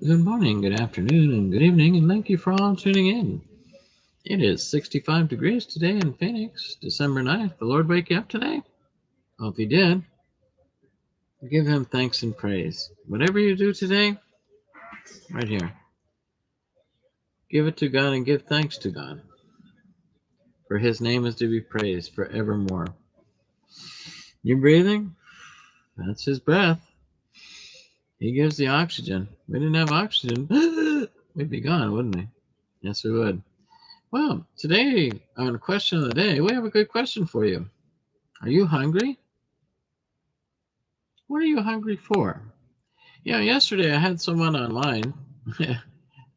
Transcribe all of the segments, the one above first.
Good morning, good afternoon, and good evening, and thank you for all tuning in. It is 65 degrees today in Phoenix, December 9th. The Lord wake you up today? Well, if He did, give Him thanks and praise. Whatever you do today, right here, give it to God and give thanks to God, for His name is to be praised forevermore. You're breathing? That's His breath. He gives the oxygen. If we didn't have oxygen, we'd be gone, wouldn't we? Yes, we would. Well, today on Question of the Day, we have a good question for you. Are you hungry? What are you hungry for? Yesterday I had someone online,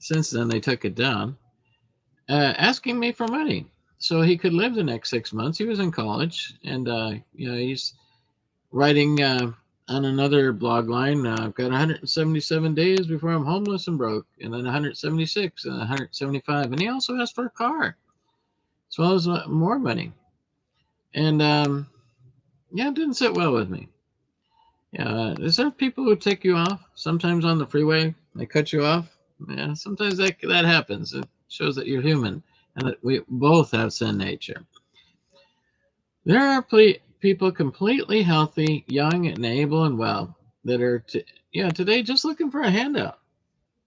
since then they took it down, asking me for money so he could live the next 6 months. He was in college, and he's writing on another blog line. I've got 177 days before I'm homeless and broke, and then 176 and 175. And he also asked for a car as well as more money. And it didn't sit well with me. Yeah, is there people who take you off sometimes on the freeway? They cut you off. Yeah, sometimes that happens. It shows that you're human and that we both have sin nature. There are people completely healthy, young, and able and well that are today just looking for a handout,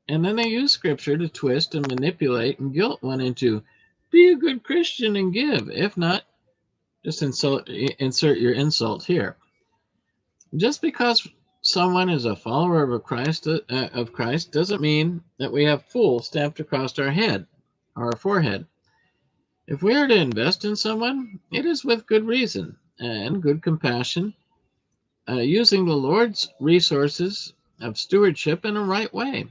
and then they use scripture to twist and manipulate and guilt one into be a good Christian and give. If not, just insert your insult here. Just because someone is a follower of Christ doesn't mean that we have fool stamped across our head or our forehead. If we are to invest in someone, it is with good reason and good compassion, using the Lord's resources of stewardship in a right way.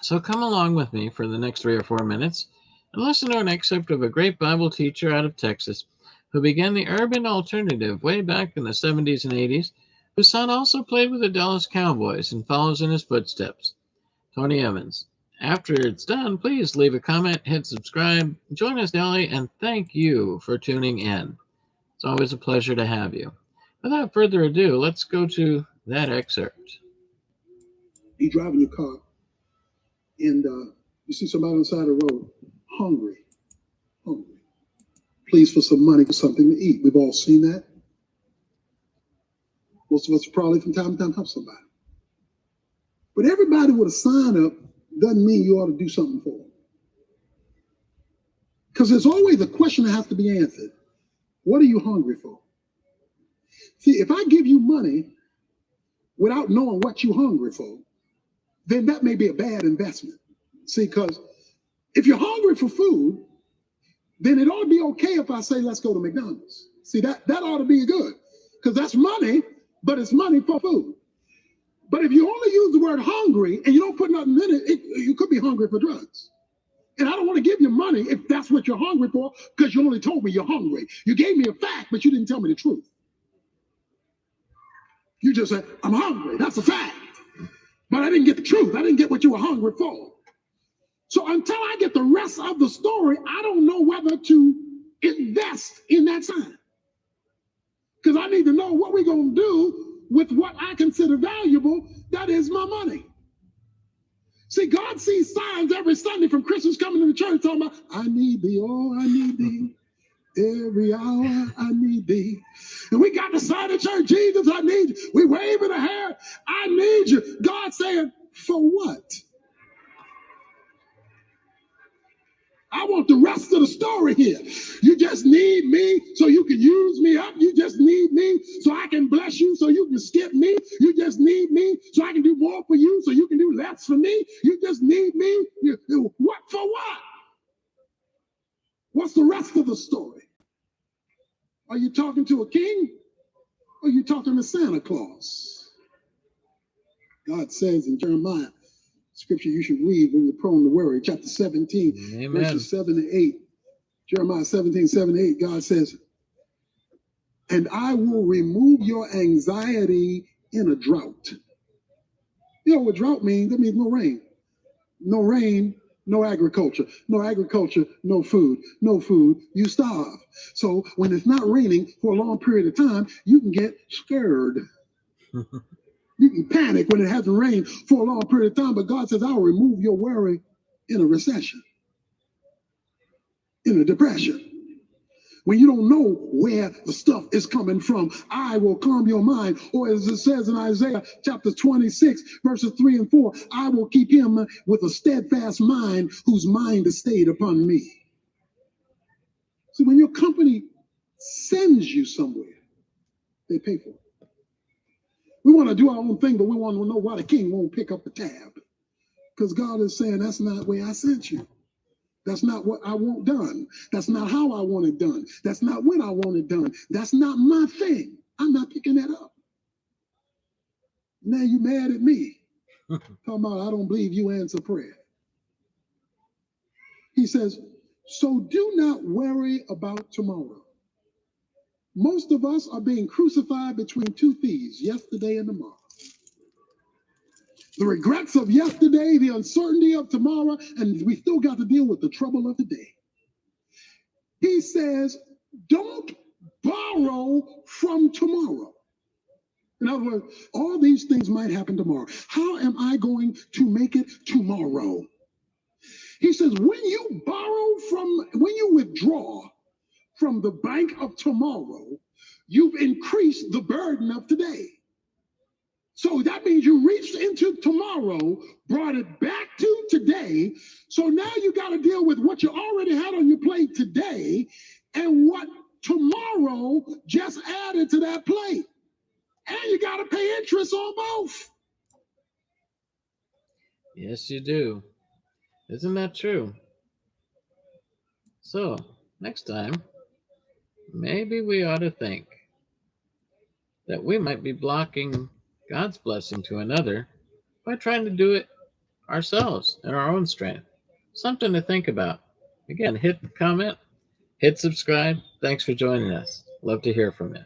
So come along with me for the next 3 or 4 minutes and listen to an excerpt of a great Bible teacher out of Texas who began the urban alternative way back in the 70s and 80s, whose son also played with the Dallas Cowboys and follows in his footsteps, Tony Evans. After it's done, please leave a comment, hit subscribe, join us daily, and thank you for tuning in. It's always a pleasure to have you. Without further ado, let's go to that excerpt. You driving your car, and you see somebody on the side of the road, hungry, please for some money for something to eat. We've all seen that. Most of us probably from time to time help somebody. But everybody with a sign up doesn't mean you ought to do something for them. Because there's always a question that has to be answered. What are you hungry for? See, if I give you money without knowing what you're hungry for, then that may be a bad investment. See, because if you're hungry for food, then it ought to be okay if I say, let's go to McDonald's. See, that ought to be good, because that's money, but it's money for food. But if you only use the word hungry and you don't put nothing in it, you could be hungry for drugs. And I don't want to give you money if that's what you're hungry for, because you only told me you're hungry. You gave me a fact, but you didn't tell me the truth. You just said, I'm hungry. That's a fact. But I didn't get the truth. I didn't get what you were hungry for. So until I get the rest of the story, I don't know whether to invest in that sign. Because I need to know what we're going to do with what I consider valuable, that is my money. See, God sees signs every Sunday from Christians coming to the church talking about, I need thee, oh, I need thee. Every hour I need thee. And we got the sign of church, Jesus, I need you. We waving a hair, I need you. God saying, for what? I want the rest of the story here. You just need me so you can use me up. You just need me so I can bless you so you can skip me. You just need me so I can do more for you so you can do less for me. You just need me. What for what? What's the rest of the story? Are you talking to a king or are you talking to Santa Claus? God says in Jeremiah, scripture you should read when you're prone to worry, chapter 17, Amen. Verses 7 to 8. Jeremiah 17, 7 to 8, God says, and I will remove your anxiety in a drought. You know what drought means? That means no rain. No rain, no agriculture. No agriculture, no food. No food, you starve. So when it's not raining for a long period of time, you can get scared. You can panic when it hasn't rained for a long period of time, but God says, I'll remove your worry in a recession, in a depression. When you don't know where the stuff is coming from, I will calm your mind. Or as it says in Isaiah chapter 26, verses 3 and 4, I will keep him with a steadfast mind whose mind is stayed upon me. So when your company sends you somewhere, they pay for it. We want to do our own thing, but we want to know why the king won't pick up the tab. Because God is saying, that's not where I sent you. That's not what I want done. That's not how I want it done. That's not when I want it done. That's not my thing. I'm not picking that up. Now you mad at me. Talking about I don't believe you answer prayer. He says, so do not worry about tomorrow. Most of us are being crucified between two thieves, yesterday and tomorrow. The regrets of yesterday, the uncertainty of tomorrow, and we still got to deal with the trouble of the day. He says, don't borrow from tomorrow. In other words, all these things might happen tomorrow. How am I going to make it tomorrow? He says, when you withdraw from the bank of tomorrow, you've increased the burden of today. So that means you reached into tomorrow, brought it back to today. So now you got to deal with what you already had on your plate today and what tomorrow just added to that plate. And you got to pay interest on both. Yes, you do. Isn't that true? So, next time, maybe we ought to think that we might be blocking God's blessing to another by trying to do it ourselves in our own strength. Something to think about. Again, hit comment, hit subscribe. Thanks for joining us. Love to hear from you.